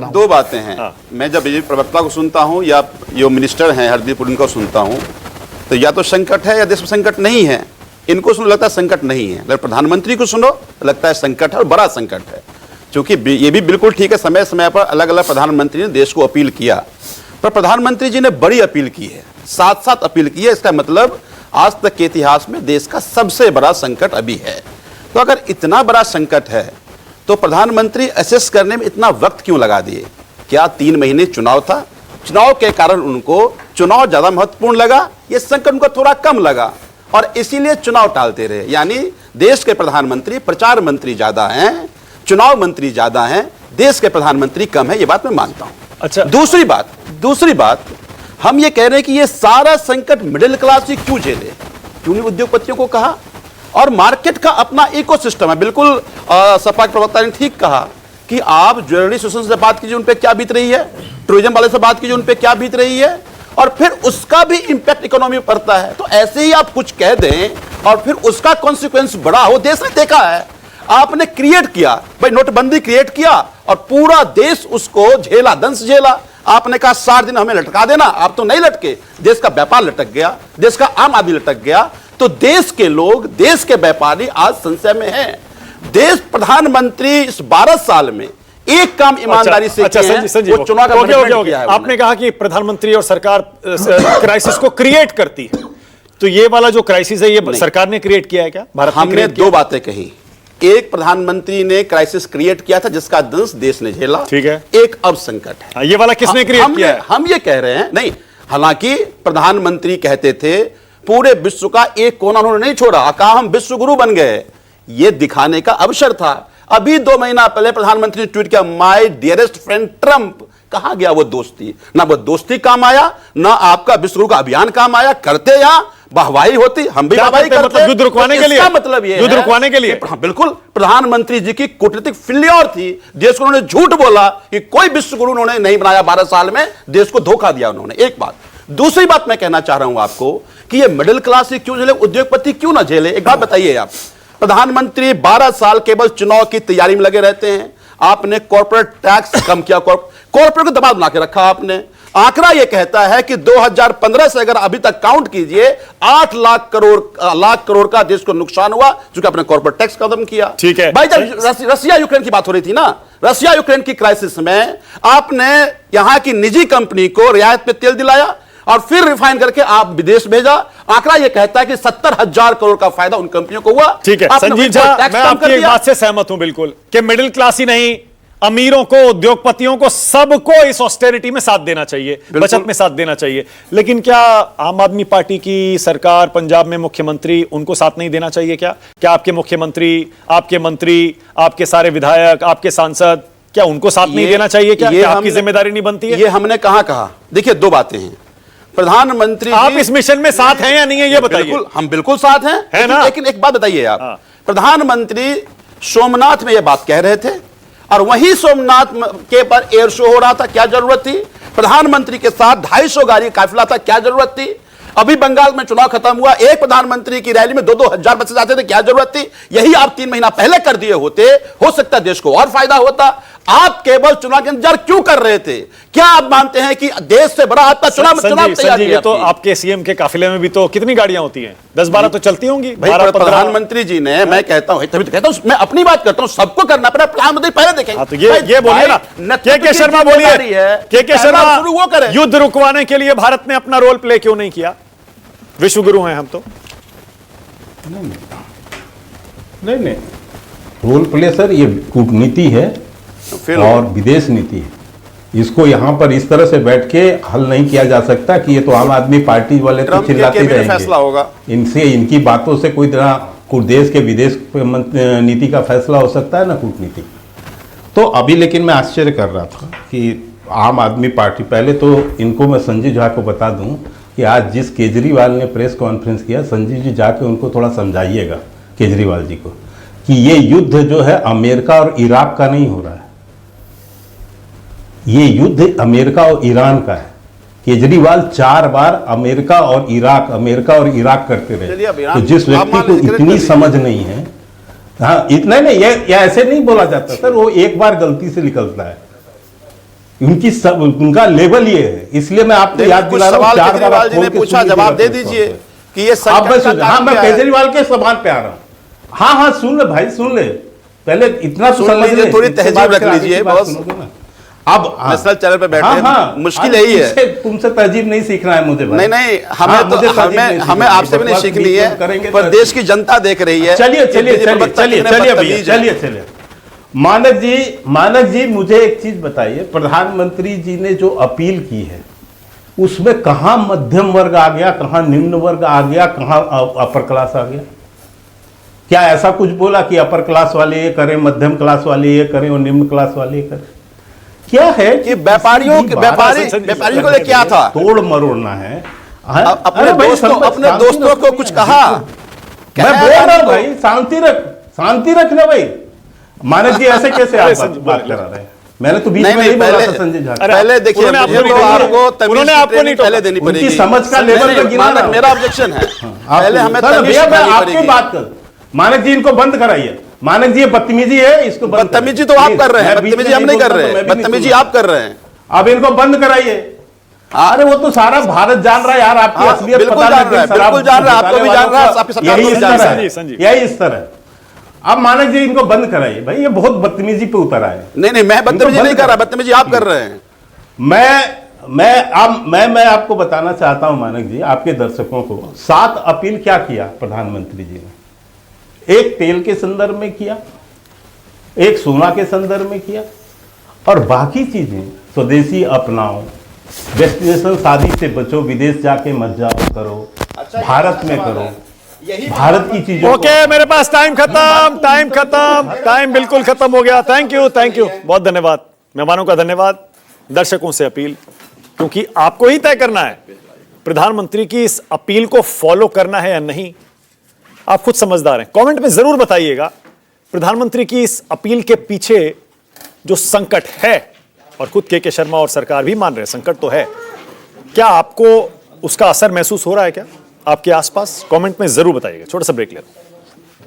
दो बातें हैं। हाँ। मैं जब बीजेपी प्रवक्ता को सुनता हूं या जो मिनिस्टर हैं हरदीप पुरी को सुनता हूं, तो या तो संकट है या देश में संकट नहीं है। इनको सुनो लगता है संकट नहीं है, अगर प्रधानमंत्री को सुनो तो लगता है संकट है और बड़ा संकट है। क्योंकि ये भी बिल्कुल ठीक है, समय समय पर अलग अलग प्रधानमंत्री ने देश को अपील किया, पर प्रधानमंत्री जी ने बड़ी अपील की है, साथ साथ अपील की है। इसका मतलब आज तक के इतिहास में देश का सबसे बड़ा संकट अभी है। तो अगर इतना बड़ा संकट है तो प्रधानमंत्री असेस करने में इतना वक्त क्यों लगा दिए? क्या 3 महीने चुनाव था, चुनाव के कारण उनको चुनाव ज्यादा महत्वपूर्ण लगा, ये संकट उनको थोड़ा कम लगा और इसीलिए चुनाव टालते रहे? यानी देश के प्रधानमंत्री प्रचार मंत्री ज्यादा हैं, चुनाव मंत्री ज्यादा हैं, देश के प्रधानमंत्री कम है, ये बात मैं मानता हूं। अच्छा, दूसरी बात हम ये कह रहे हैं कि ये सारा संकट मिडिल क्लास ही क्यों झेले? क्यों नहीं उद्योगपतियों को कहा? और मार्केट का अपना इकोसिस्टम है। बिल्कुल सपा के प्रवक्ता ने ठीक कहा कि आप ज्वेलरी एसोसिएशन से बात कीजिए, उन पे क्या बीत रही है, टूरिज्म वाले से बात कीजिए, उन पे क्या बीत रही है, और फिर उसका भी इंपैक्ट इकोनॉमी में पड़ता है। तो ऐसे ही आप कुछ कह दें और फिर उसका कॉन्सिक्वेंस बड़ा हो, देश ने देखा है। आपने क्रिएट किया भाई, नोटबंदी क्रिएट किया और पूरा देश उसको झेला, दंश झेला। आपने कहा 60 दिन हमें लटका देना, आप तो नहीं लटके, देश का व्यापार लटक गया, देश का आम आदमी लटक गया। तो देश के लोग, देश के व्यापारी आज संशय में हैं। देश प्रधानमंत्री इस 12 साल में एक काम ईमानदारी से किया है, वो चुनाव का मैनेजमेंट किया है। आपने कहा कि प्रधानमंत्री और सरकार क्राइसिस को क्रिएट करती है, तो ये वाला जो क्राइसिस है ये सरकार ने क्रिएट किया है क्या? भारत ने? हमने दो बातें कही, एक प्रधानमंत्री ने क्राइसिस क्रिएट किया था जिसका दंश देश ने झेला, ठीक है, एक अब संकट है। ये वाला किसने क्रिएट किया है? हम ये कह रहे हैं नहीं, हालांकि प्रधानमंत्री कहते थे पूरे विश्व का एक कोना उन्होंने नहीं छोड़ा, कहा हम विश्व गुरु बन गए, ये दिखाने का अवसर था। अभी 2 महीना पहले प्रधानमंत्री ने ट्वीट किया, माय डियरेस्ट फ्रेंड ट्रंप। कहां गया वो दोस्ती? ना वो दोस्ती काम आया, ना आपका विश्व गुरु का अभियान काम आया। करते यहां वाहवाही होती, हम भी वाहवाही करते, मतलब युद्ध रुकवाने के लिए, मतलब ये युद्ध रुकवाने के लिए। बिल्कुल, प्रधानमंत्री जी की कूटनीतिक फेल्योर थी। देश को उन्होंने झूठ बोला कि कोई विश्व गुरु उन्होंने नहीं बनाया, 12 साल में देश को धोखा दिया उन्होंने। एक बात। दूसरी बात मैं कहना चाह रहा हूं आपको कि ये मिडिल क्लास ही क्यों झेले, उद्योगपति क्यों ना झेले? एक बात बताइए आप, प्रधानमंत्री 12 साल केवल चुनाव की तैयारी में लगे रहते हैं। आपने कॉर्पोरेट टैक्स कम किया, कॉर्पोरेट को दबाव बना के रखा आपने। आंकड़ा यह कहता है कि 2015 से अगर अभी तक काउंट कीजिए 8 लाख करोड़ का देश को नुकसान हुआ, क्योंकि आपने कॉर्पोरेट टैक्स खत्म किया। ठीक है भाई, जब रसिया यूक्रेन की बात हो रही थी ना, रसिया यूक्रेन की क्राइसिस में आपने यहां की निजी कंपनी को रियायत पे तेल दिलाया और फिर रिफाइन करके आप विदेश भेजा। आंकड़ा यह कहता है कि 70,000 करोड़ का फायदा उन कंपनियों को हुआ। ठीक है संजीव झा, मैं आपकी एक बात से सहमत हूं बिल्कुल कि मिडिल क्लास ही नहीं, अमीरों को, उद्योगपतियों को, सबको इस ऑस्टेरिटी में साथ देना चाहिए, बचत में साथ देना चाहिए। लेकिन क्या आम आदमी पार्टी की सरकार, पंजाब में मुख्यमंत्री, उनको साथ नहीं देना चाहिए क्या? क्या आपके मुख्यमंत्री, आपके मंत्री, आपके सारे विधायक, आपके सांसद, क्या उनको साथ नहीं देना चाहिए क्या? ये आपकी जिम्मेदारी नहीं बनती है? ये हमने कहां कहा? देखिए, 2 बातें हैं। प्रधानमंत्री, आप इस मिशन में साथ हैं या नहीं है ये बताइए। हम बिल्कुल साथ हैं, है ना? लेकिन एक बात बताइए आप, प्रधानमंत्री सोमनाथ में ये बात कह रहे थे और वहीं सोमनाथ के पर एयर शो हो रहा था, क्या जरूरत थी? प्रधानमंत्री के साथ 250 गाड़ी काफिला था, क्या जरूरत थी? अभी बंगाल में चुनाव खत्म हुआ, एक प्रधानमंत्री की रैली में 2-2 हजार बच्चे जाते थे, क्या जरूरत थी? यही आप 3 महीना पहले कर दिए होते, हो सकता है देश को और फायदा होता। आप केवल चुनाव के इंतजार क्यों कर रहे थे? क्या आप मानते हैं कि देश से बड़ा हादसा चुनाव तैयारी? तो आपके सीएम के काफिले में भी तो कितनी गाड़ियां होती हैं? 10-12 तो चलती होंगी। प्रधानमंत्री जी ने, मैं कहता हूं, तभी तो कहता हूं, मैं अपनी बात करता हूं, सबको करना पड़ा, प्रधानमंत्री पहले देखेंगे। तो ये बोलिए ना, के शर्मा बोलिए, के शर्मा, वो करें। युद्ध रुकवाने के लिए भारत ने अपना रोल प्ले क्यों नहीं किया? विश्व गुरु हैं हम तो। नहीं, रोल प्ले सर ये कूटनीति है और विदेश नीति है। इसको यहाँ पर इस तरह से बैठ के हल नहीं किया जा सकता कि ये तो आम आदमी पार्टी वाले तो चिल्लाते रहेंगे, फैसला होगा। इनसे, इनकी बातों से कोई तरह देश के विदेश नीति का फैसला हो सकता है ना कूटनीति। तो अभी लेकिन मैं आश्चर्य कर रहा था कि आम आदमी पार्टी, पहले तो इनको मैं संजीव झा को बता दूं कि आज जिस केजरीवाल ने प्रेस कॉन्फ्रेंस किया, संजीव जी जाके उनको थोड़ा समझाइएगा केजरीवाल जी को कि ये युद्ध जो है अमेरिका और इराक का नहीं हो रहा है, ये युद्ध अमेरिका और ईरान का है। केजरीवाल 4 बार अमेरिका और इराक करते रहे। तो जिस व्यक्ति को इतनी समझ नहीं है, हाँ, इतना नहीं, ये ऐसे नहीं बोला जाता सर, वो एक बार गलती से निकलता है। उनका लेवल ये है, इसलिए मैं आपको याद दिला रहा हूं। चार बार केजरीवाल जी ने पूछा, जवाब दे दीजिए कि ये संकट का हाँ, मैं केजरीवाल के सवाल पे आ रहा हूँ। हाँ, सुन ले भाई, सुन ले, पहले इतना तो समझ ले, थोड़ी तहजीब रख लीजिए बॉस। अब नेशनल चैनल पे बैठे हैं, मुश्किल यही है। तुमसे तहजीब नहीं सीखना है मुझे भाई। नहीं, हमें आपसे भी नहीं सीखनी है, पर देश की जनता देख रही है। चलिए मानक जी मुझे एक चीज बताइए, प्रधानमंत्री जी ने जो अपील की है उसमें कहां मध्यम वर्ग आ गया, कहां निम्न वर्ग आ गया, कहां अपर क्लास आ गया? क्या ऐसा कुछ बोला कि अपर क्लास वाले ये करें, मध्यम क्लास वाले ये करें और निम्न क्लास वाले ये करें? क्या है कि व्यापारियों को लिए क्या था, तोड़ मरोड़ना है। अपने दोस्तों को कुछ कहा? मैं बोल रहा हूं भाई, शांति रखना भाई। मानक जी ऐसे कैसे आप बात करा रहे हैं? मैंने तो बीच में नहीं बोला था संजय झा। पहले देखिए, उन्होंने आपको नहीं पहले देनी पड़ेगी, उनकी समझ का लेवल पे गिरा रहा हूं। मेरा ऑब्जेक्शन है, पहले हमें आपकी बात कर। मानक जी इनको बंद कराइए। मानक जी ये बदतमीजी है, इसको बदतमीजी तो आप कर रहे हैं, बदतमीजी हम नहीं कर रहे हैं, बदतमीजी आप कर रहे हैं। अब इनको बंद कराइए। अरे वो तो सारा भारत जान रहा है यार, आपकी असलियत पता जान रहा है, बिल्कुल जान रहा है, आपको भी जान रहा है, आपकी सरकार को भी जान रहा है, यही स्तर है। अब मानक जी इनको बंद कराइए भाई, ये बहुत बदतमीजी पे उतर आए। नहीं, मैं बदतमीजी नहीं कर रहा, बदतमीजी आप कर रहे हैं। मैं आपको बताना चाहता हूं मानक जी, आपके दर्शकों को 7 अपील क्या किया प्रधानमंत्री जी ने। एक तेल के संदर्भ में किया, एक सोना के संदर्भ में किया, और बाकी चीजें स्वदेशी अपनाओ, डेस्टिनेशन शादी से बचो, विदेश जाके मत जाओ, करो भारत में करो, भारत की चीजों। ओके, मेरे पास टाइम खत्म, टाइम बिल्कुल खत्म हो गया। थैंक यू, बहुत धन्यवाद। मेहमानों का धन्यवाद, दर्शकों से अपील, क्योंकि आपको ही तय करना है प्रधानमंत्री की इस अपील को फॉलो करना है या नहीं। आप खुद समझदार हैं। कमेंट में जरूर बताइएगा प्रधानमंत्री की इस अपील के पीछे जो संकट है, और खुद के शर्मा और सरकार भी मान रहे हैं संकट तो है, क्या आपको उसका असर महसूस हो रहा है क्या आपके आसपास? कमेंट में जरूर बताइएगा। छोटा सा ब्रेक लेते हैं।